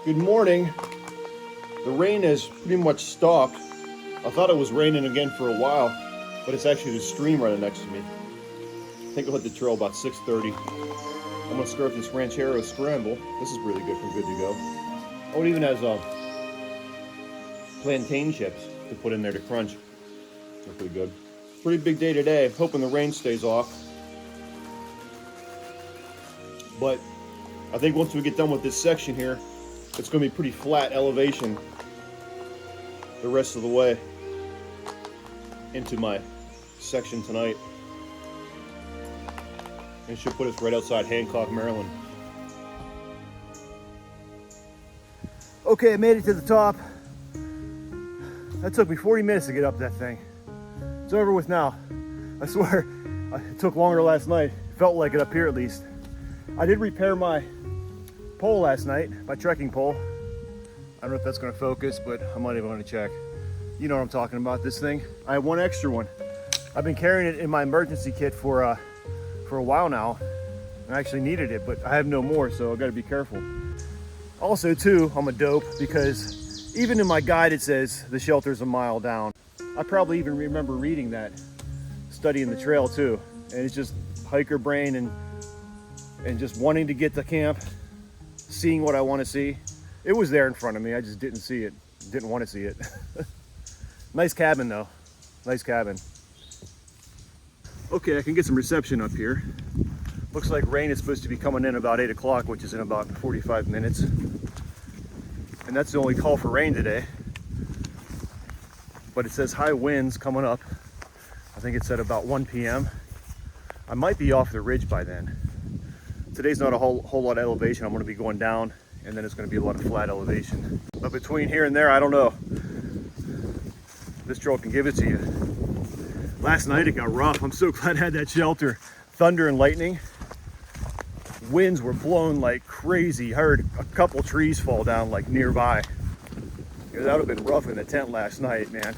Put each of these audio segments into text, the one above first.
Good morning. The rain has pretty much stopped. I thought it was raining again for a while, but it's actually the stream running next to me. I think I'll hit the trail about 6:30. I'm gonna start this Ranchero Scramble. This is really good from Good to Go. Oh, it even has plantain chips to put in there to crunch. They're pretty good. Pretty big day today. Hoping the rain stays off. But I think once we get done with this section here, it's going to be pretty flat elevation the rest of the way into my section tonight. And it should put us right outside Hancock, Maryland. Okay, I made it to the top. That took me 40 minutes to get up that thing. It's over with now. I swear, it took longer last night. Felt like it up here at least. I did repair my pole last night, my trekking pole. I don't know if that's going to focus, but I'm not even going to check. You know what I'm talking about, this thing. I have one extra one. I've been carrying it in my emergency kit for a while now. I actually needed it, but I have no more, so I've got to be careful. Also too, I'm a dope because even in my guide it says the shelter's a mile down. I probably even remember reading that, studying the trail too. And it's just hiker brain and just wanting to get to camp, seeing what I want to see. It was there in front of me, I just didn't see it, didn't want to see it. Nice cabin though, nice cabin. Okay, I can get some reception up here. Looks like rain is supposed to be coming in about 8 o'clock, which is in about 45 minutes. And that's the only call for rain today. But it says high winds coming up. I think it said about 1 p.m. I might be off the ridge by then. Today's not a whole lot of elevation. I'm going to be going down, and then it's going to be a lot of flat elevation. But between here and there, I don't know. This trail can give it to you. Last night it got rough. I'm so glad I had that shelter. Thunder and lightning. Winds were blowing like crazy. Heard a couple trees fall down like nearby. That would have been rough in the tent last night, man.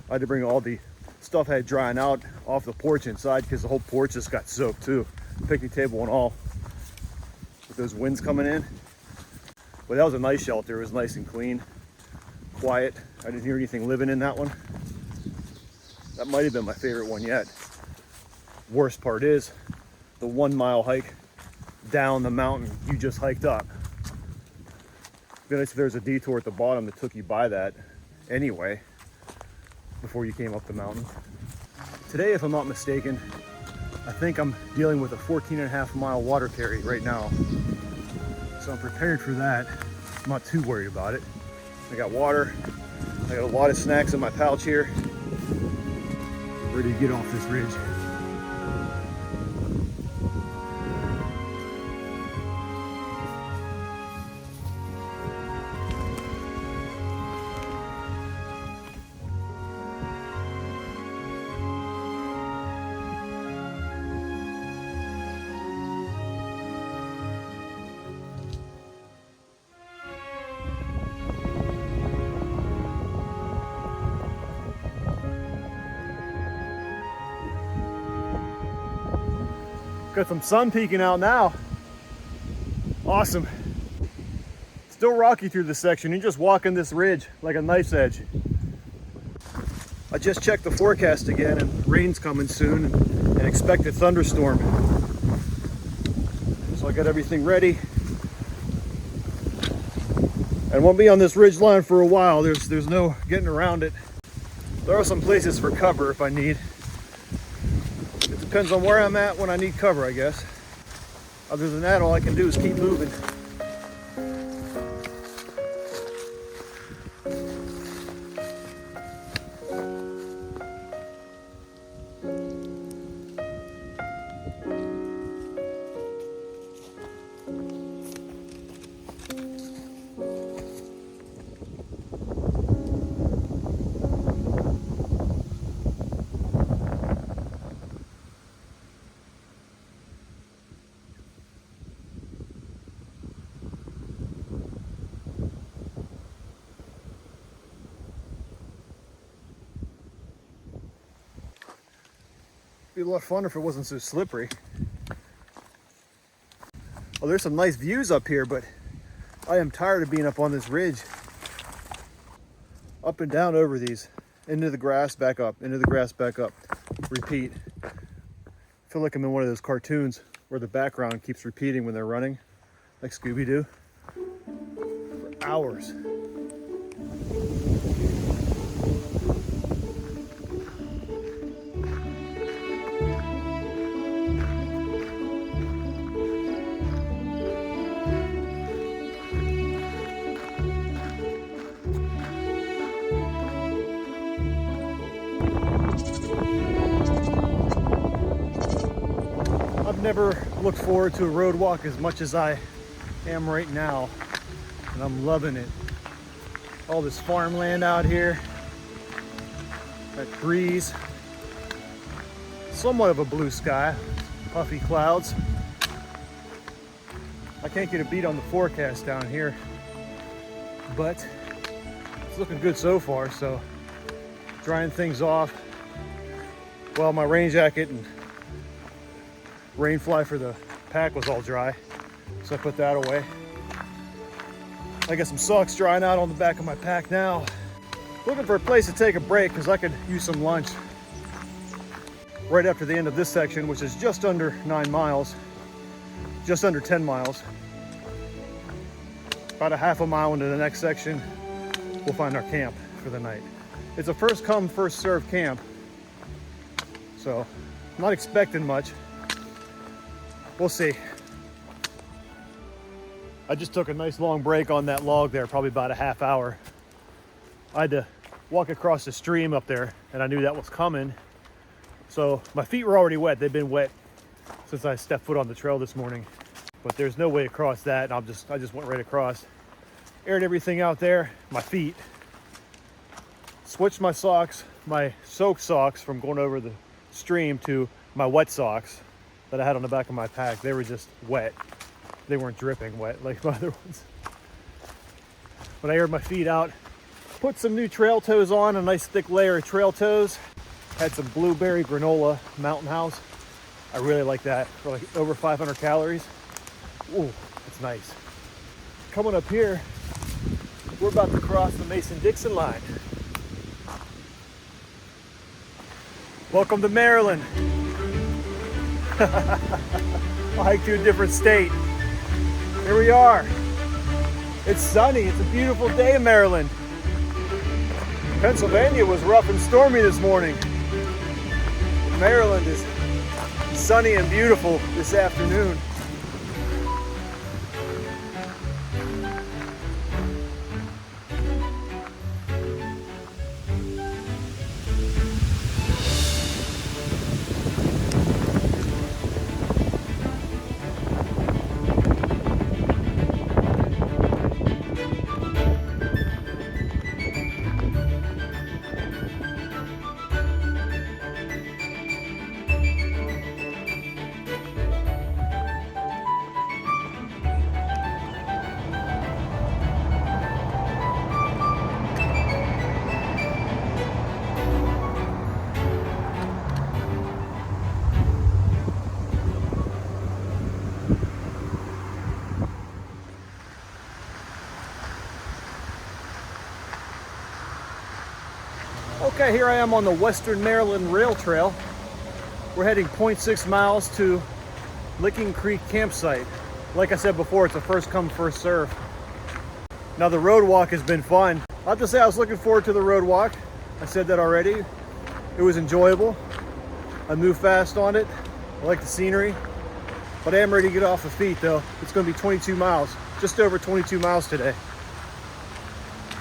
I had to bring all the stuff I had drying out off the porch inside because the whole porch just got soaked too. Picnic table and all. With those winds coming in. But that was a nice shelter. It was nice and clean. Quiet. I didn't hear anything living in that one. That might have been my favorite one yet. Worst part is the 1 mile hike down the mountain you just hiked up. Then there's a detour at the bottom that took you by that anyway before you came up the mountain. Today, if I'm not mistaken, I think I'm dealing with a 14.5 mile water carry right now. So I'm prepared for that. I'm not too worried about it. I got water. I got a lot of snacks in my pouch here. Ready to get off this ridge. Got some sun peeking out now. Awesome. Still rocky through this section. You're just walking this ridge like a knife's edge. I just checked the forecast again and rain's coming soon and expect a thunderstorm. So I got everything ready. And won't be on this ridge line for a while. There's no getting around it. There are some places for cover if I need. Depends on where I'm at when I need cover, I guess. Other than that, all I can do is keep moving. Be a lot of fun if it wasn't so slippery. Well, there's some nice views up here, but I am tired of being up on this ridge. Up and down over these. Into the grass, back up. Into the grass, back up. Repeat. I feel like I'm in one of those cartoons where the background keeps repeating when they're running. Like Scooby-Doo. For hours. I've never looked forward to a road walk as much as I am right now, and I'm loving it. All this farmland out here, that breeze, somewhat of a blue sky, puffy clouds. I can't get a beat on the forecast down here, but it's looking good so far. So drying things off. Well, my rain jacket and rain fly for the pack was all dry, so I put that away. I got some socks drying out on the back of my pack now. Looking for a place to take a break because I could use some lunch right after the end of this section, which is just under 9 miles, just under 10 miles. About a half a mile into the next section, we'll find our camp for the night. It's a first come, first serve camp, so I'm not expecting much. We'll see. I just took a nice long break on that log there, probably about a half hour. I had to walk across the stream up there, and I knew that was coming. So my feet were already wet. They've been wet since I stepped foot on the trail this morning. But there's no way across that, and I just went right across. Aired everything out there, my feet. Switched my socks, my soaked socks from going over the stream to my wet socks that I had on the back of my pack. They were just wet. They weren't dripping wet like my other ones. But I aired my feet out, put some new trail toes on, a nice thick layer of trail toes. Had some blueberry granola Mountain House. I really like that for like over 500 calories. Ooh, it's nice. Coming up here, we're about to cross the Mason-Dixon line. Welcome to Maryland. I'll hike to a different state. Here we are. It's sunny. It's a beautiful day in Maryland. Pennsylvania was rough and stormy this morning. Maryland is sunny and beautiful this afternoon. Okay, here I am on the Western Maryland Rail Trail. We're heading 0.6 miles to Licking Creek campsite. Like I said before, it's a first come, first serve. Now the road walk has been fun. I have to say I was looking forward to the road walk. I said that already. It was enjoyable. I moved fast on it. I like the scenery. But I am ready to get off the feet though. It's gonna be 22 miles, just over 22 miles today.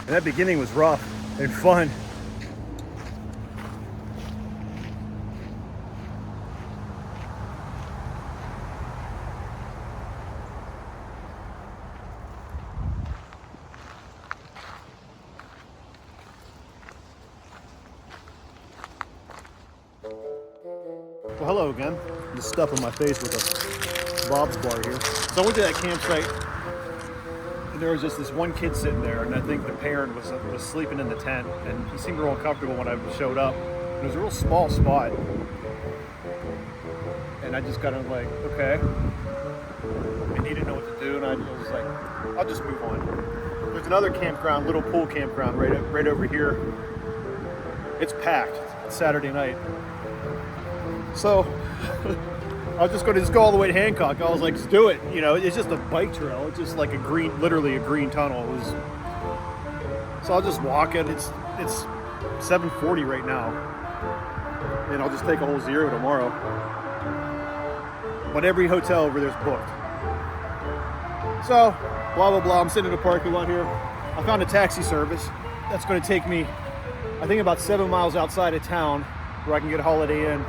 And that beginning was rough and fun. Well, hello again. I'm just stuffing my face with a Bob's bar here. So I went to that campsite, and there was just this one kid sitting there, and I think the parent was sleeping in the tent, and he seemed real uncomfortable when I showed up. It was a real small spot, and I just kind of like, okay. It didn't know what to do, and I was like, I'll just move on. There's another campground, little pool campground right over here. It's packed. It's Saturday night. So I was just going to go all the way to Hancock. I was like, just do it. You know, it's just a bike trail. It's just like literally a green tunnel. So I'll just walk it. It's 7:40 right now, and I'll just take a whole zero tomorrow. But every hotel over there's booked. So blah blah blah. I'm sitting in the parking lot here. I found a taxi service that's going to take me, I think, about 7 miles outside of town, where I can get a Holiday Inn.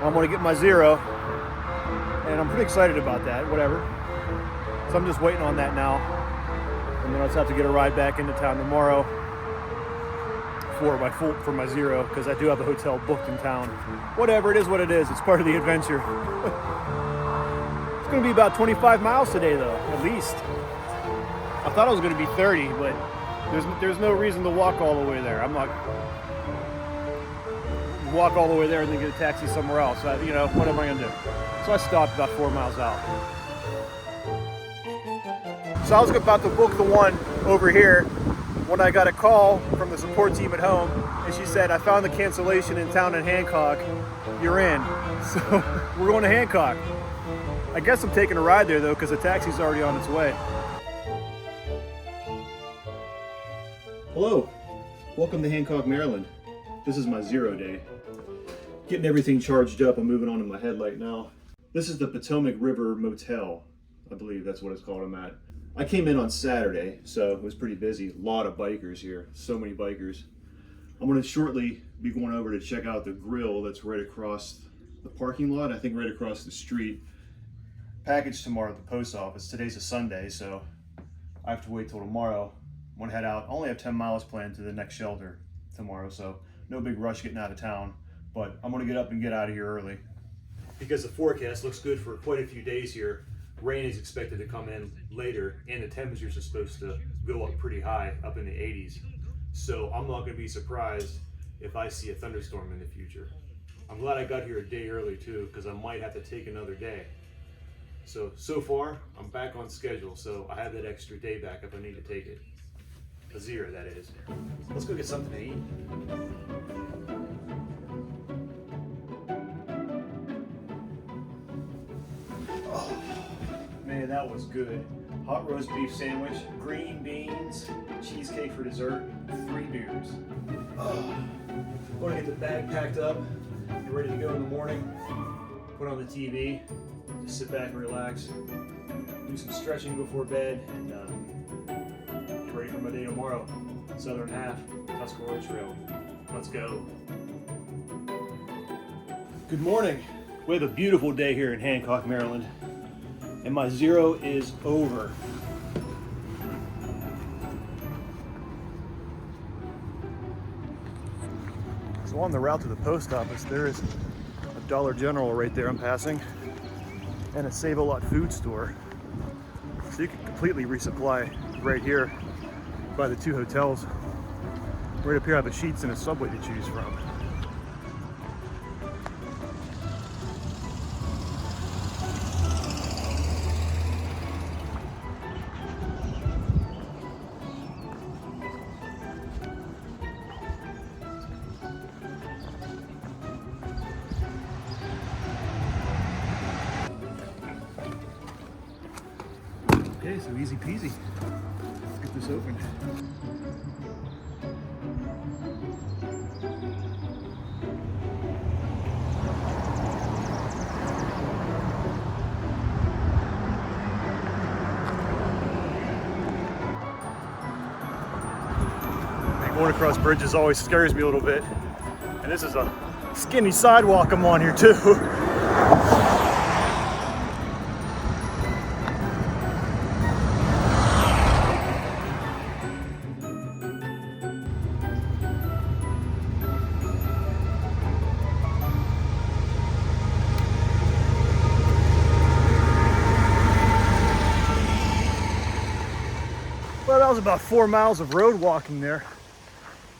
I'm going to get my zero, and I'm pretty excited about that. Whatever. So I'm just waiting on that now, and then I'll just have to get a ride back into town tomorrow for my zero, because I do have a hotel booked in town. Whatever, it is what it is. It's part of the adventure. It's going to be about 25 miles today, though, at least. I thought it was going to be 30, but there's no reason to walk all the way there. I'm not walk all the way there and then get a taxi somewhere else. You know, what am I going to do? So I stopped about 4 miles out. So I was about to book the one over here when I got a call from the support team at home, and she said, I found the cancellation in town in Hancock. You're in. So we're going to Hancock. I guess I'm taking a ride there, though, because the taxi's already on its way. Hello. Welcome to Hancock, Maryland. This is my zero day. Getting everything charged up. I'm moving on to my headlight now. This is the Potomac River Motel. I believe that's what it's called. I'm at. I came in on Saturday, so it was pretty busy. A lot of bikers here. So many bikers. I'm going to shortly be going over to check out the grill that's right across the parking lot. I think right across the street. Package tomorrow at the post office. Today's a Sunday, so I have to wait till tomorrow. I'm going to head out. I only have 10 miles planned to the next shelter tomorrow, so no big rush getting out of town. But I'm going to get up and get out of here early, because the forecast looks good for quite a few days here. Rain is expected to come in later, and the temperatures are supposed to go up pretty high, up in the 80s. So I'm not going to be surprised if I see a thunderstorm in the future. I'm glad I got here a day early too, because I might have to take another day. So far, I'm back on schedule, so I have that extra day back if I need to take it. A zero, that is. Let's go get something to eat. Oh, man, that was good. Hot roast beef sandwich, green beans, cheesecake for dessert, 3 beers. Oh, I'm going to get the bag packed up, get ready to go in the morning, put on the TV, just sit back and relax, do some stretching before bed, and get ready for my day tomorrow. Southern half, Tuscarora Trail. Let's go. Good morning. We have a beautiful day here in Hancock, Maryland, and my zero is over. So on the route to the post office, there is a Dollar General right there I'm passing, and a Save-A-Lot food store. So you can completely resupply right here by the 2 hotels. Right up here I have a Sheetz and a Subway to choose from. Okay, so easy peasy. Let's get this open. Going across bridges always scares me a little bit. And this is a skinny sidewalk I'm on here too. Well, that was about 4 miles of road walking there.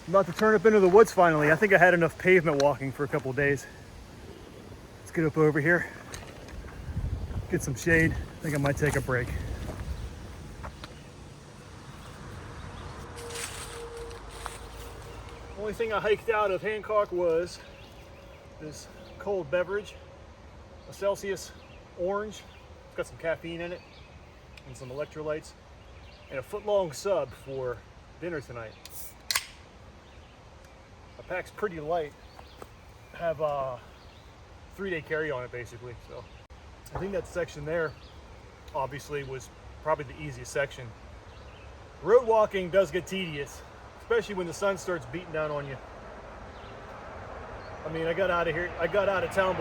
I'm about to turn up into the woods finally. I think I had enough pavement walking for a couple days. Let's get up over here. get some shade. I think I might take a break. Only thing I hiked out of Hancock was this cold beverage, a Celsius orange. It's got some caffeine in it and some electrolytes, and a foot-long sub for dinner tonight. My pack's pretty light. I have a 3-day carry on it basically, so I think that section there obviously was probably the easiest section. Road walking does get tedious, especially when the sun starts beating down on you. I mean, I got out of town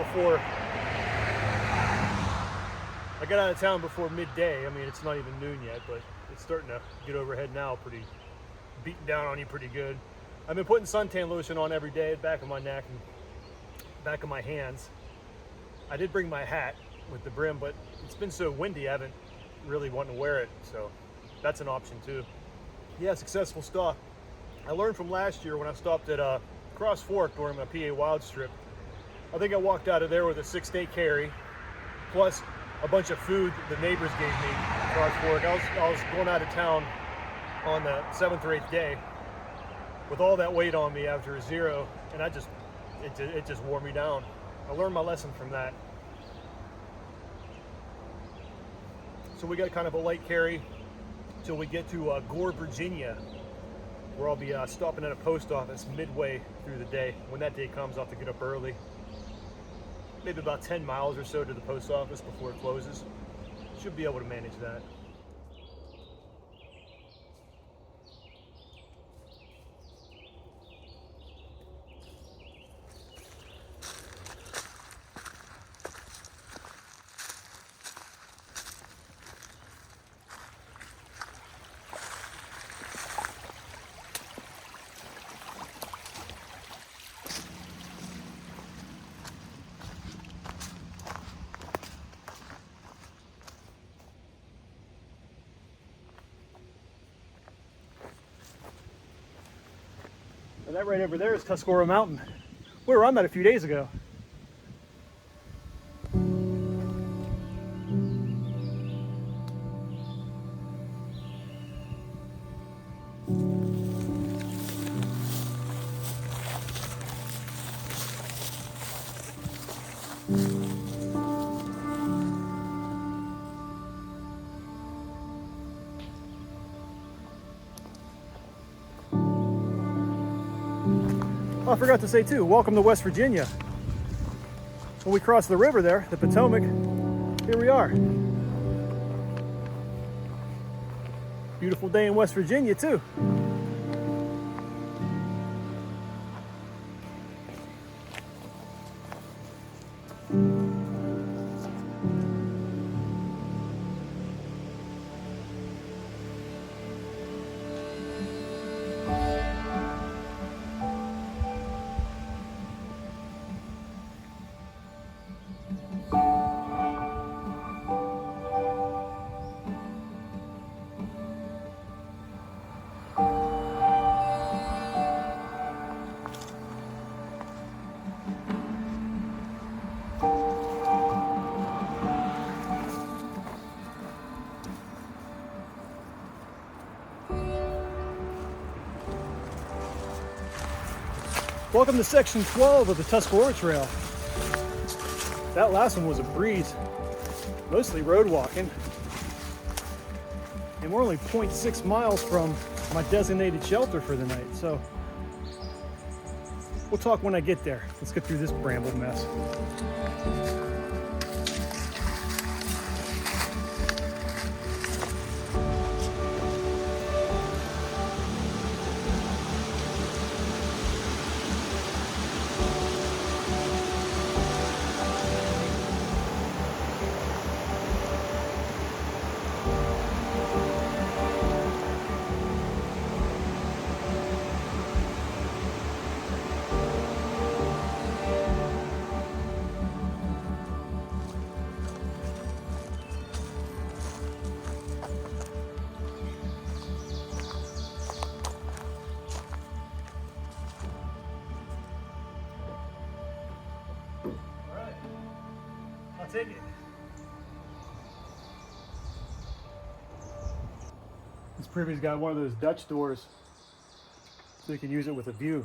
before midday. I mean, it's not even noon yet, but it's starting to get overhead now, pretty beating down on you pretty good. I've been putting suntan lotion on every day, back of my neck and back of my hands. I did bring my hat with the brim, but it's been so windy, I haven't really wanted to wear it, so that's an option too. Yeah, successful stop. I learned from last year when I stopped at Cross Fork during my PA Wild Strip. I think I walked out of there with a 6-day carry, plus a bunch of food the neighbors gave me at Cross Fork. I was going out of town on the 7th or 8th day with all that weight on me after a 0, and it just wore me down. I learned my lesson from that. So we got kind of a light carry till we get to Gore, Virginia, where I'll be stopping at a post office midway through the day. When that day comes, I'll have to get up early. Maybe about 10 miles or so to the post office before it closes. Should be able to manage that. And that right over there is Tuscarora Mountain, where I'm at a few days ago. I forgot to say too, welcome to West Virginia. When we cross the river there, the Potomac, here we are. Beautiful day in West Virginia too. Welcome to section 12 of the Tuscarora Trail. That last one was a breeze, mostly road walking. And we're only 0.6 miles from my designated shelter for the night, so we'll talk when I get there. Let's get through this bramble mess. Take it. This previous got one of those Dutch doors so you can use it with a view.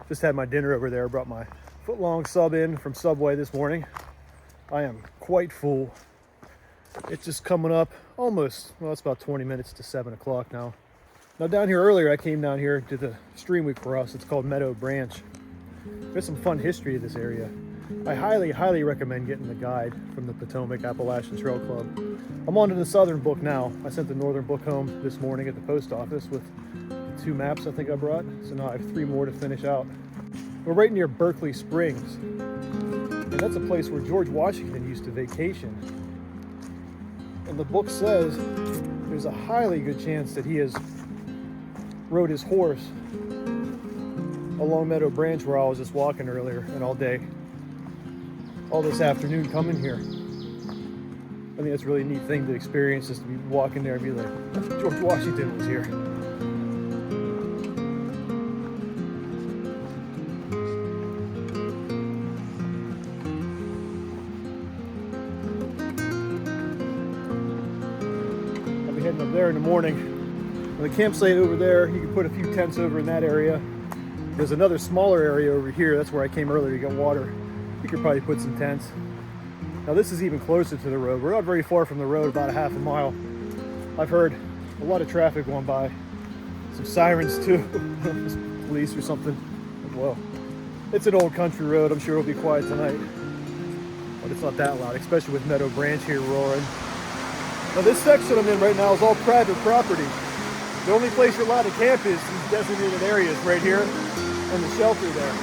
Just had my dinner over there. Brought my foot-long sub in from Subway this morning. I am quite full. It's just coming up almost, well, it's about 20 minutes to 7 o'clock now. Now down here earlier, I came down here to the stream we crossed. It's called Meadow Branch. There's some fun history of this area. I highly recommend getting the guide from the Potomac Appalachian Trail Club. I'm on to the southern book now. I sent the northern book home this morning at the post office with 2 maps I think I brought. So now I have 3 more to finish out. We're right near Berkeley Springs. And that's a place where George Washington used to vacation. And the book says there's a highly good chance that he has rode his horse along Meadow Branch where I was just walking earlier and all day. All this afternoon coming here. I think that's a really neat thing to experience, just to be walking there and be like, George Washington was here. Heading up there in the morning. On the campsite over there, you can put a few tents over in that area. There's another smaller area over here. That's where I came earlier to get water. You could probably put some tents. Now this is even closer to the road. We're not very far from the road, about a half a mile. I've heard a lot of traffic going by. Some sirens too. Police or something. Well, it's an old country road. I'm sure it'll be quiet tonight. But it's not that loud, especially with Meadow Branch here roaring. Now this section I'm in right now is all private property. The only place you're allowed to camp is these designated areas right here and the shelter there.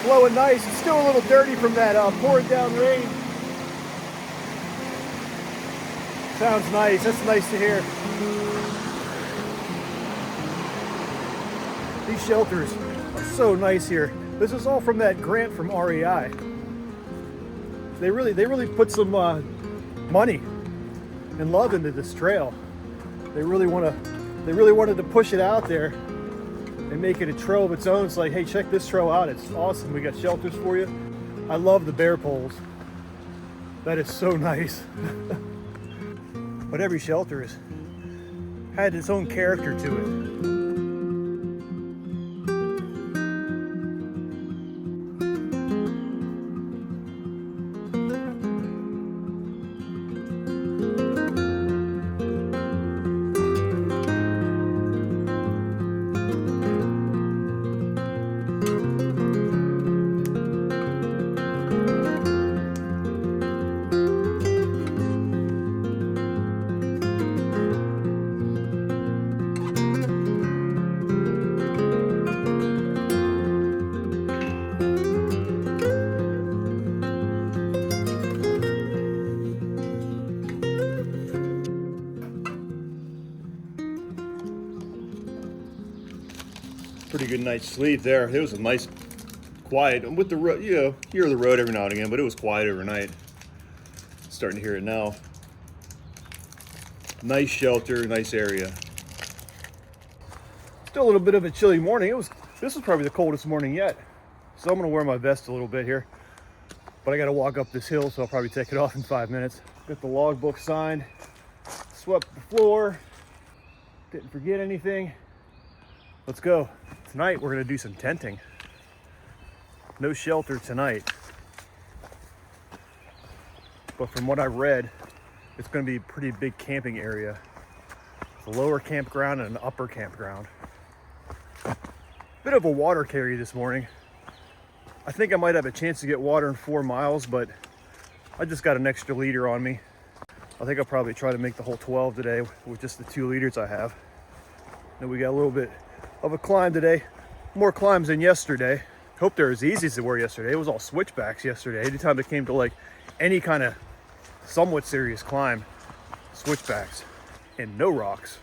Blowing nice. It's still a little dirty from that pouring down rain. Sounds nice. That's nice to hear. These shelters are so nice here. This is all from that grant from REI. They really put some money and love into this trail. They really wanted to push it out there and make it a trail of its own. It's like, hey, check this trail out. It's awesome. We got shelters for you. I love the bear poles. That is so nice. But every shelter had its own character to it. Pretty good night's sleep there. It was a nice, quiet, with the road, you know, hear the road every now and again, but it was quiet overnight. Starting to hear it now. Nice shelter, nice area. Still a little bit of a chilly morning. This was probably the coldest morning yet. So I'm gonna wear my vest a little bit here. But I gotta walk up this hill, so I'll probably take it off in 5 minutes. Got the logbook signed, swept the floor, didn't forget anything. Let's go. Tonight we're gonna do some tenting. No shelter tonight. But from what I read, it's gonna be a pretty big camping area. A lower campground and an upper campground. Bit of a water carry this morning. I think I might have a chance to get water in 4 miles, but I just got an extra liter on me. I think I'll probably try to make the whole 12 today with just the 2 liters I have. And we got a little bit of a climb today. More climbs than yesterday. Hope they're as easy as they were yesterday. It was all switchbacks yesterday. Anytime it came to like any kind of somewhat serious climb, switchbacks and no rocks.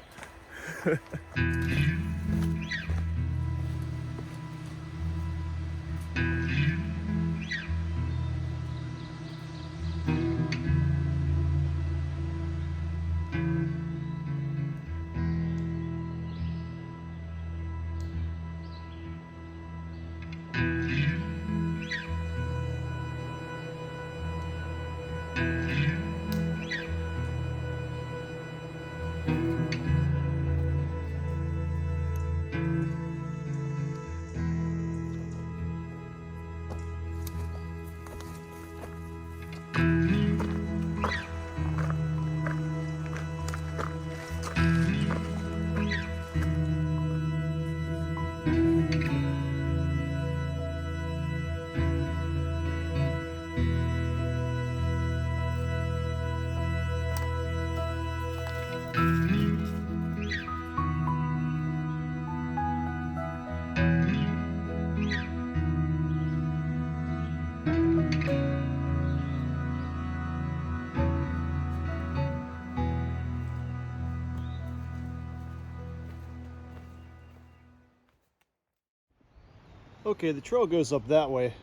Okay, the trail goes up that way.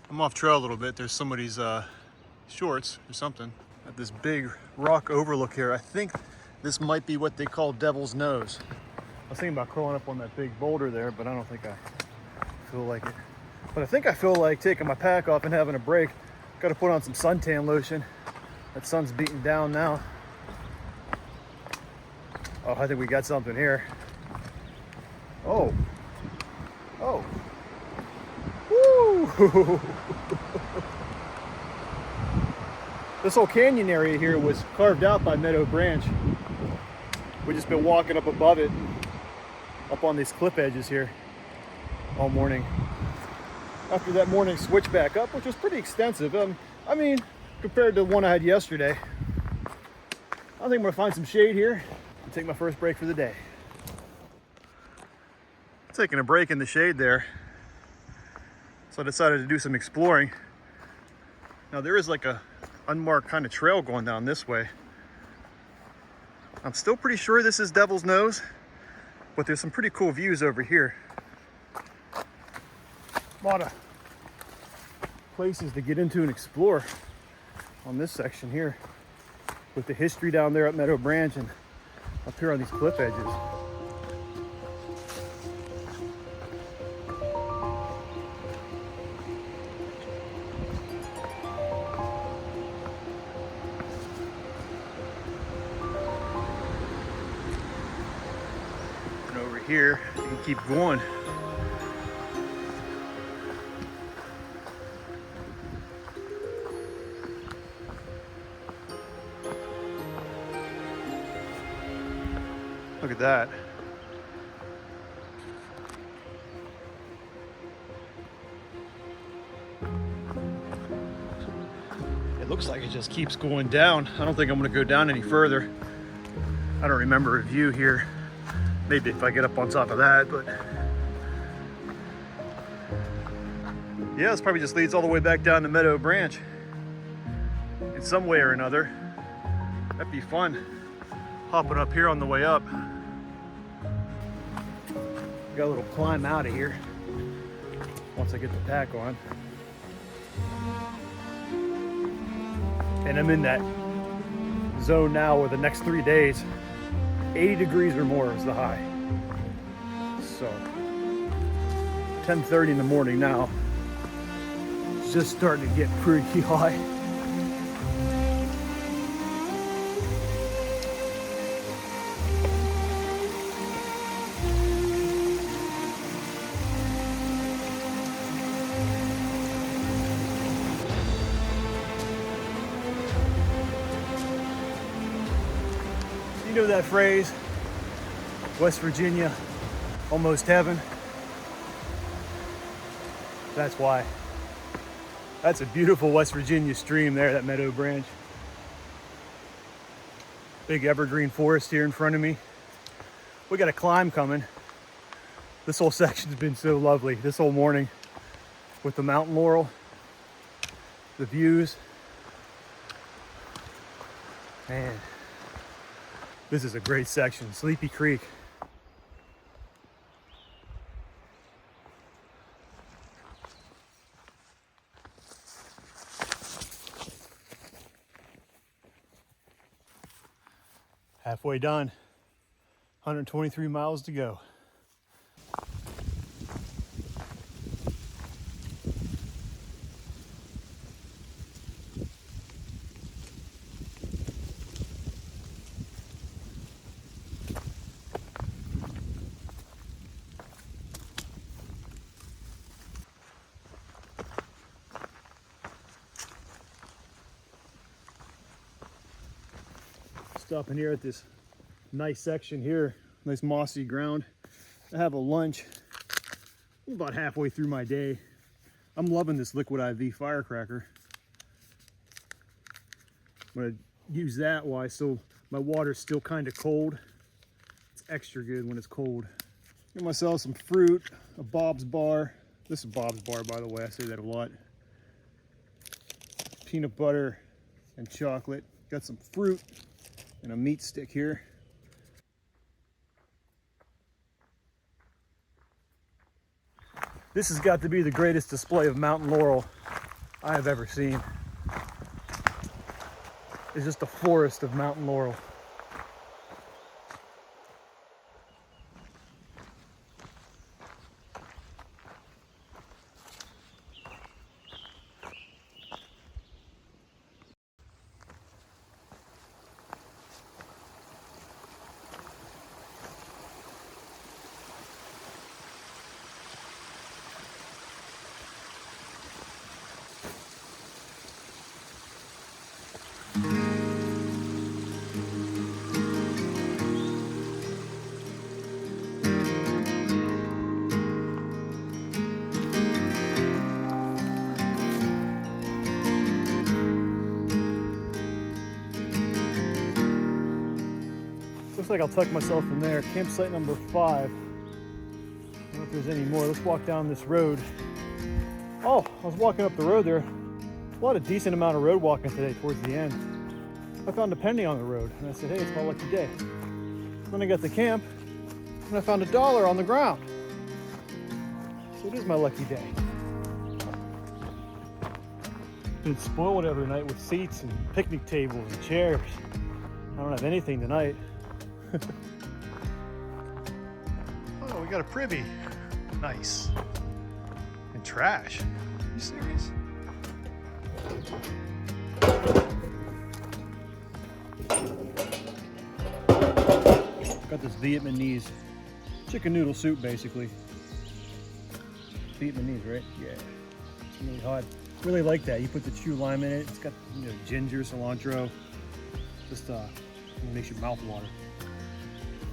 I'm off trail a little bit. There's somebody's shorts or something at this big rock overlook here. I think this might be what they call Devil's Nose. I was thinking about crawling up on that big boulder there, but I don't think I feel like it. But I think I feel like taking my pack off and having a break. Got to put on some suntan lotion. That sun's beating down now. Oh, I think we got something here. Oh. Oh. Woo! This whole canyon area here was carved out by Meadow Branch. We've just been walking up above it, up on these cliff edges here all morning. After that morning switch back up, which was pretty extensive. I mean, compared to the one I had yesterday. I think I'm gonna find some shade here and take my first break for the day. Taking a break in the shade there. So I decided to do some exploring. Now there is like a unmarked kind of trail going down this way. I'm still pretty sure this is Devil's Nose, but there's some pretty cool views over here. A lot of places to get into and explore on this section here, with the history down there at Meadow Branch and up here on these cliff edges. And over here, you can keep going. Look at that. It looks like it just keeps going down. I don't think I'm gonna go down any further. I don't remember a view here. Maybe if I get up on top of that, but yeah, this probably just leads all the way back down to Meadow Branch in some way or another. That'd be fun. Hopping up here on the way up. Got a little climb out of here once I get the pack on. And I'm in that zone now where the next 3 days, 80 degrees or more is the high. So 10:30 in the morning now. It's just starting to get pretty high. You know that phrase, West Virginia, almost heaven? That's why. That's a beautiful West Virginia stream there, that Meadow Branch. Big evergreen forest here in front of me. We got a climb coming. This whole section's been so lovely this whole morning with the mountain laurel, the views. Man. This is a great section, Sleepy Creek. Halfway done, 123 miles to go. Stopping here at this nice section here, nice mossy ground. I have a lunch. I'm about halfway through my day. I'm loving this liquid IV firecracker. I'm gonna use that while my water's still kind of cold. It's extra good when it's cold. Get myself some fruit, a Bob's bar. This is Bob's bar, by the way, I say that a lot. Peanut butter and chocolate. Got some fruit and a meat stick here. This has got to be the greatest display of mountain laurel I have ever seen. It's just a forest of mountain laurel. Looks like I'll tuck myself in there. Campsite number 5. I don't know if there's any more. Let's walk down this road. Oh, I was walking up the road there. A decent amount of road walking today towards the end. I found a penny on the road and I said, hey, it's my lucky day. Then I got to camp and I found $1 on the ground. So it is my lucky day. Been spoiled every night with seats and picnic tables and chairs. I don't have anything tonight. Oh, we got a privy. Nice. And trash. Are you serious? Got this Vietnamese chicken noodle soup, basically. Vietnamese, right? Yeah. It's really hot. Really like that. You put the chew lime in it. It's got, you know, ginger, cilantro. Just makes your mouth water.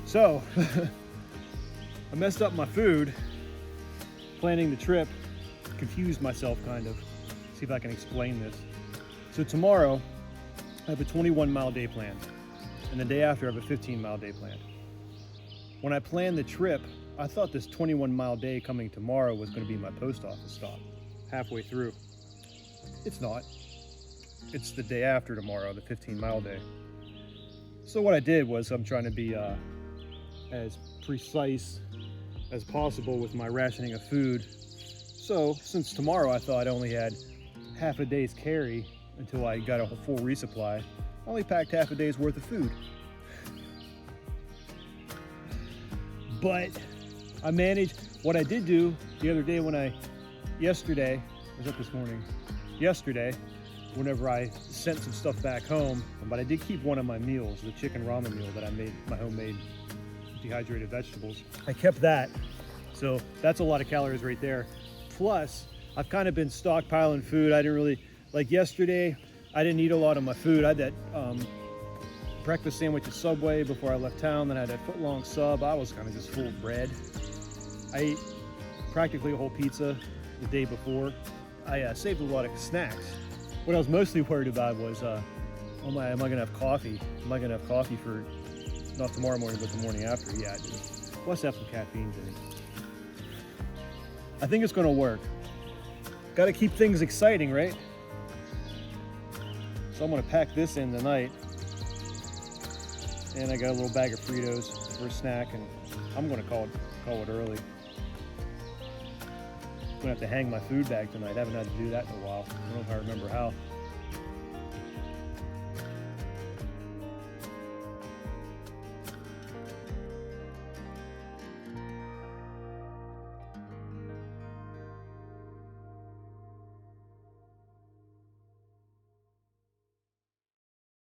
So, I messed up my food planning the trip. Confused myself, kind of. See if I can explain this. So tomorrow, I have a 21-mile day planned. And the day after, I have a 15-mile day planned. When I planned the trip, I thought this 21-mile day coming tomorrow was going to be my post office stop, halfway through. It's not. It's the day after tomorrow, the 15-mile day. So what I did was I'm trying to be as precise as possible with my rationing of food. So since tomorrow I thought I only had half a day's carry until I got a full resupply, I only packed half a day's worth of food. But I managed. What I did do the other day yesterday, was that this morning? Yesterday, whenever I sent some stuff back home, but I did keep one of my meals, the chicken ramen meal that I made, my homemade dehydrated vegetables. I kept that, so that's a lot of calories right there. Plus, I've kind of been stockpiling food. I didn't really, like yesterday, I didn't eat a lot of my food. I had that breakfast sandwich at Subway before I left town, then I had that foot-long sub. I was kind of just full of bread. I ate practically a whole pizza the day before. I saved a lot of snacks. What I was mostly worried about was, am I gonna have coffee? Am I gonna have coffee for, not tomorrow morning, but the morning after? Yeah, I do. Plus have some caffeine drink. I think it's gonna work. Gotta keep things exciting, right? So I'm gonna pack this in tonight. And I got a little bag of Fritos for a snack, and I'm gonna call it early. I'm gonna have to hang my food bag tonight. I haven't had to do that in a while. I don't know if I remember how.